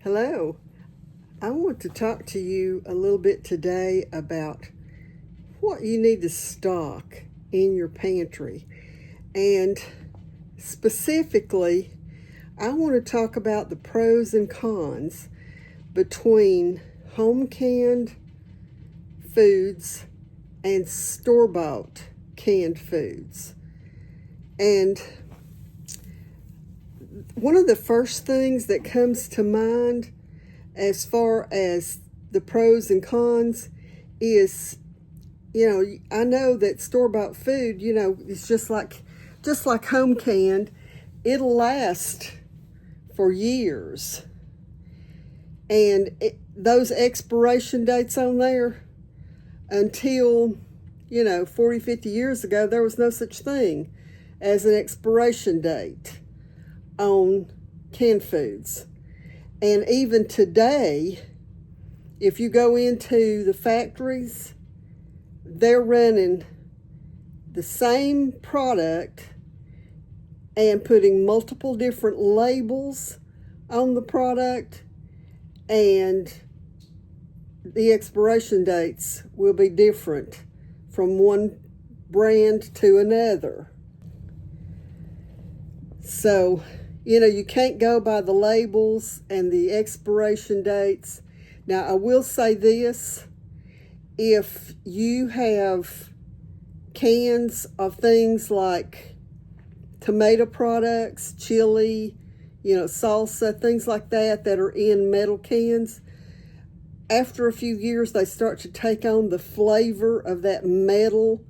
Hello. I want to talk to you a little bit today about what you need to stock in your pantry. And specifically, I want to talk about the pros and cons between home canned foods and store-bought canned foods. And one of the first things that comes to mind as far as the pros and cons is, I know that store-bought food, it's just like home canned. It'll last for years. And those expiration dates on there, until, 40, 50 years ago, there was no such thing as an expiration date on canned foods. And even today, if you go into the factories, they're running the same product and putting multiple different labels on the product, and the expiration dates will be different from one brand to another. So, you can't go by the labels and the expiration dates. Now, I will say this: if you have cans of things like tomato products, chili, salsa, things like that are in metal cans, after a few years, they start to take on the flavor of that metal,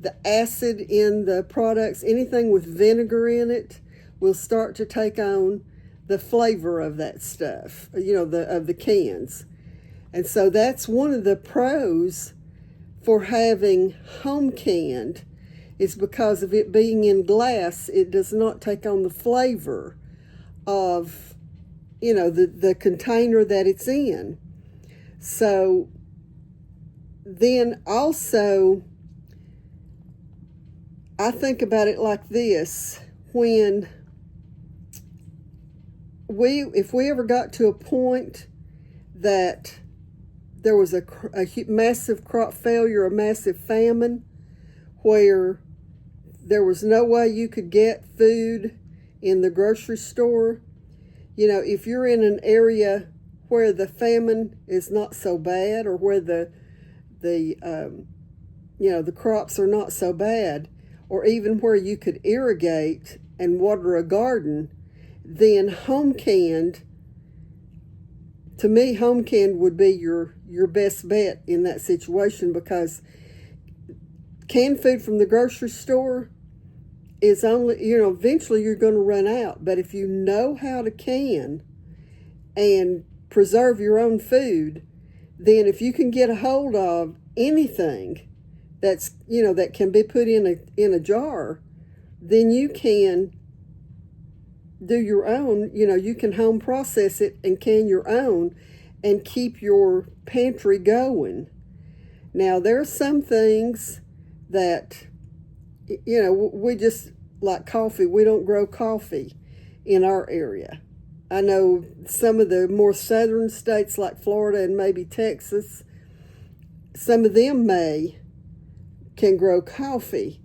the acid in the products. Anything with vinegar in it will start to take on the flavor of that stuff, of the cans. And so that's one of the pros for having home canned, is because of it being in glass, it does not take on the flavor of, the container that it's in. So then also, I think about it like this: if we ever got to a point that there was a massive crop failure, a massive famine, where there was no way you could get food in the grocery store, if you're in an area where the famine is not so bad, or where the crops are not so bad, or even where you could irrigate and water a garden, then home canned would be your best bet in that situation, because canned food from the grocery store is only, eventually you're going to run out. But if you know how to can and preserve your own food, then if you can get a hold of anything that's, that can be put in a jar, then you can do your own. You can home process it and can your own and keep your pantry going. Now, there are some things that, we just, like coffee, we don't grow coffee in our area. I know some of the more southern states like Florida and maybe Texas, some of them can grow coffee.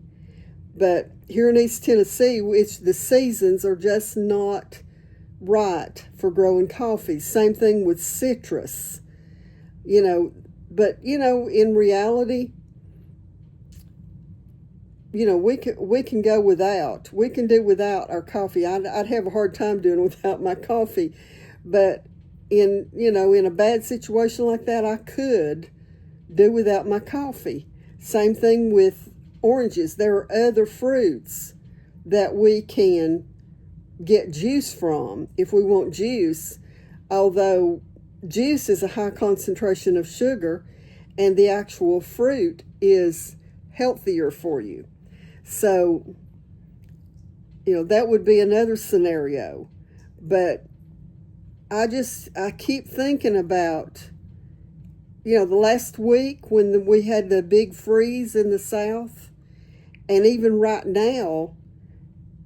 But here in East Tennessee, the seasons are just not right for growing coffee. Same thing with citrus, But, in reality, we can go without. We can do without our coffee. I'd have a hard time doing without my coffee. But in a bad situation like that, I could do without my coffee. Same thing with oranges. There are other fruits that we can get juice from if we want juice, although juice is a high concentration of sugar and the actual fruit is healthier for you. So, that would be another scenario. But I keep thinking about, the last week when we had the big freeze in the South, and even right now,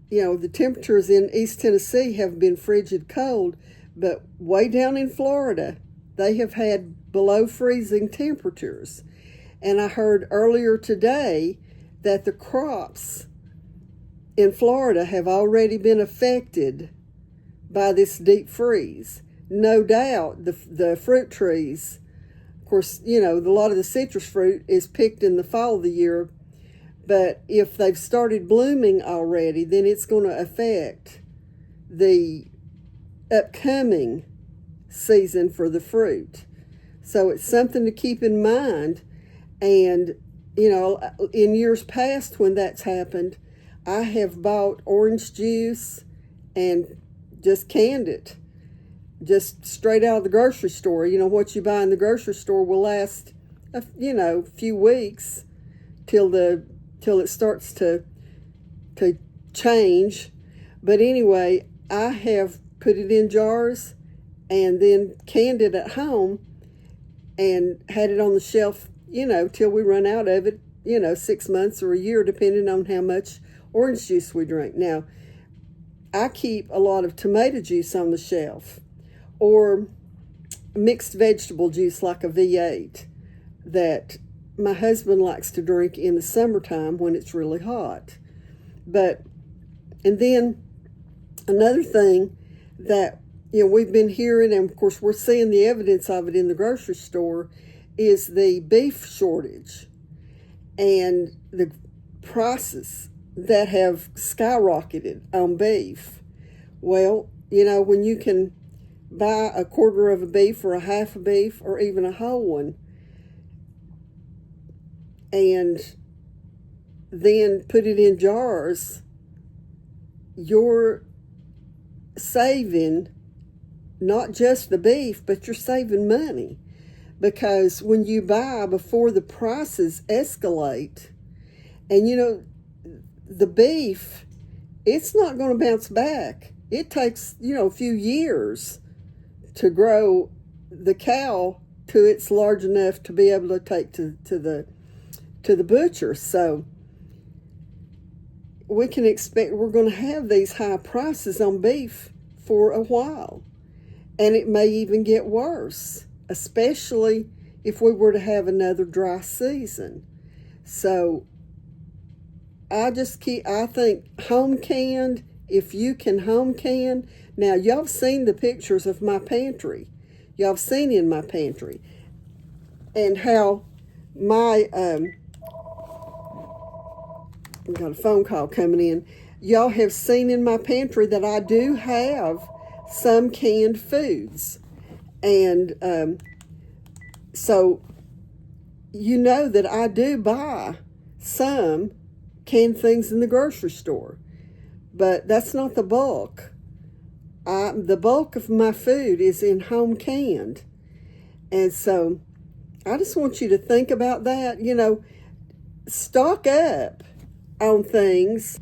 the temperatures in East Tennessee have been frigid cold, But way down in Florida, they have had below freezing temperatures. And I heard earlier today that the crops in Florida have already been affected by this deep freeze. No doubt the fruit trees, of course, a lot of the citrus fruit is picked in the fall of the year, but if they've started blooming already, then it's going to affect the upcoming season for the fruit. So it's something to keep in mind. And, in years past when that's happened, I have bought orange juice and just canned it, just straight out of the grocery store. What you buy in the grocery store will last, a few weeks till it starts to change. But anyway, I have put it in jars and then canned it at home and had it on the shelf, till we run out of it, 6 months or a year, depending on how much orange juice we drink. Now, I keep a lot of tomato juice on the shelf, or mixed vegetable juice like a V8 that my husband likes to drink in the summertime when it's really hot. And then another thing that we've been hearing, and of course we're seeing the evidence of it in the grocery store, is the beef shortage and the prices that have skyrocketed on beef. Well, when you can buy a quarter of a beef or a half a beef or even a whole one, and then put it in jars, you're saving not just the beef, but you're saving money. Because when you buy before the prices escalate, and the beef, it's not going to bounce back. It takes, a few years to grow the cow to it's large enough to be able to take to the butcher. So we can expect we're going to have these high prices on beef for a while. And it may even get worse, especially if we were to have another dry season. So I think home canned, if you can home can. Now, y'all have seen the pictures of my pantry. Y'all have seen in my pantry. And how my, I've got a phone call coming in. Y'all have seen in my pantry that I do have some canned foods. And so that I do buy some canned things in the grocery store. But that's not the bulk. The bulk of my food is in home canned. And so I just want you to think about that. Stock up on things.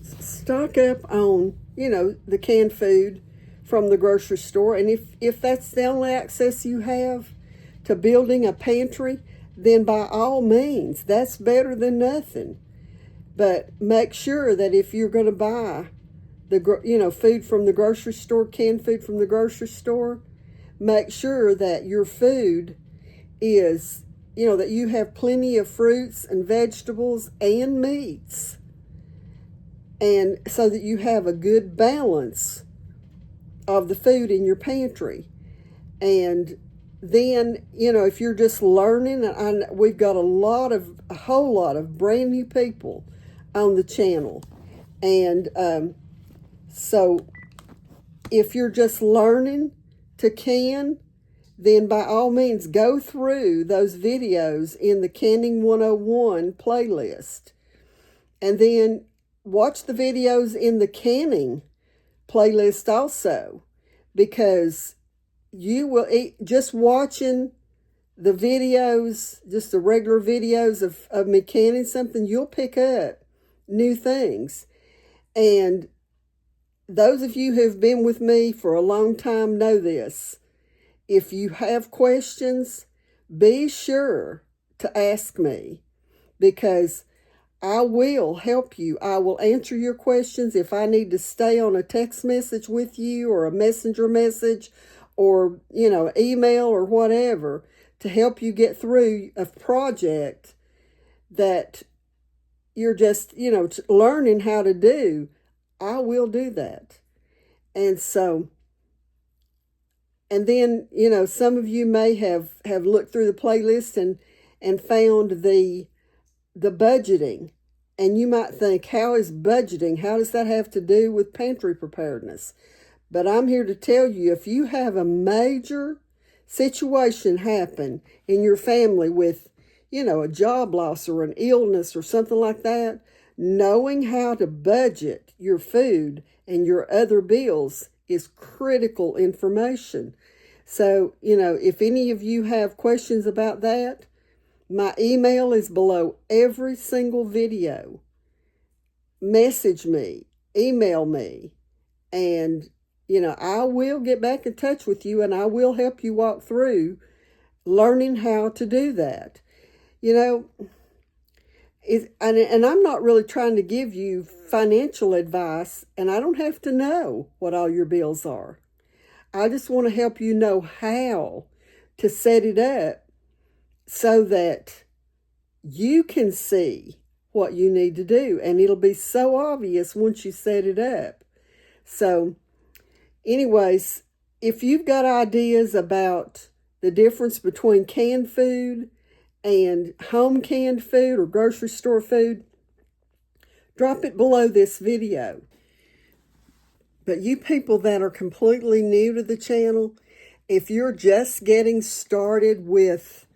Stock up on, the canned food from the grocery store. And if that's the only access you have to building a pantry, then by all means, that's better than nothing. But make sure that if you're going to buy food from the grocery store, canned food from the grocery store, make sure that your food is, that you have plenty of fruits and vegetables and meats. And so that you have a good balance of the food in your pantry. And then, if you're just learning, we've got a whole lot of brand new people on the channel. And so if you're just learning to can, then by all means go through those videos in the Canning 101 playlist. And then watch the videos in the canning playlist also, because you will just watching the videos, just the regular videos of me canning something, you'll pick up new things. And those of you who've been with me for a long time know this. If you have questions, be sure to ask me, because I will help you. I will answer your questions. If I need to stay on a text message with you or a messenger message or, email or whatever to help you get through a project that you're just, learning how to do, I will do that. And so, and then, some of you may have looked through the playlist and found the budgeting. And you might think, how is budgeting? How does that have to do with pantry preparedness? But I'm here to tell you, if you have a major situation happen in your family with, a job loss or an illness or something like that, knowing how to budget your food and your other bills is critical information. So, if any of you have questions about that, my email is below every single video. Message me, email me, and, I will get back in touch with you and I will help you walk through learning how to do that. And I'm not really trying to give you financial advice, and I don't have to know what all your bills are. I just want to help you know how to set it up so that you can see what you need to do. And it'll be so obvious once you set it up. So, anyways, if you've got ideas about the difference between canned food and home canned food or grocery store food, drop it below this video. But you people that are completely new to the channel, if you're just getting started with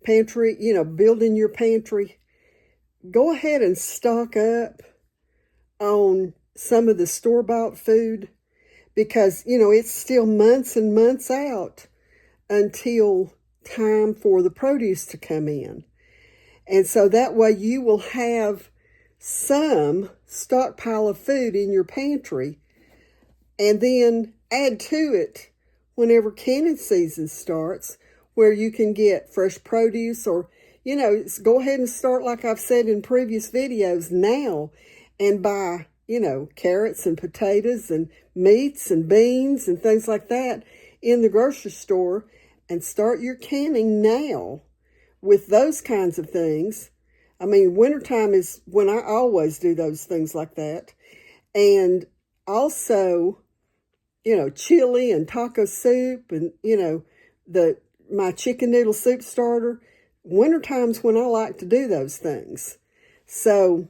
pantry, building your pantry, go ahead and stock up on some of the store-bought food because, it's still months and months out until time for the produce to come in. And so that way you will have some stockpile of food in your pantry and then add to it whenever canning season starts, where you can get fresh produce or, go ahead and start, like I've said in previous videos, now and buy, carrots and potatoes and meats and beans and things like that in the grocery store and start your canning now with those kinds of things. I mean, wintertime is when I always do those things like that. And also, chili and taco soup and, my chicken noodle soup starter. Wintertime's when I like to do those things. So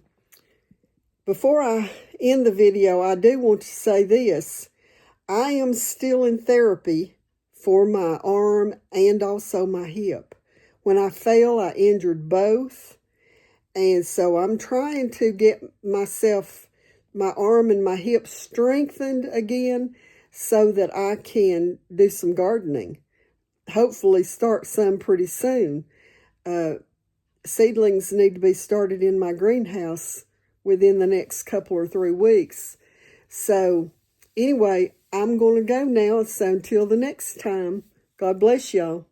before I end the video, I do want to say this. I am still in therapy for my arm and also my hip. When I fell, I injured both. And so I'm trying to get my arm and my hip strengthened again so that I can do some gardening. Hopefully start some pretty soon. Seedlings need to be started in my greenhouse within the next couple or 3 weeks. So anyway, I'm going to go now. So until the next time, God bless y'all.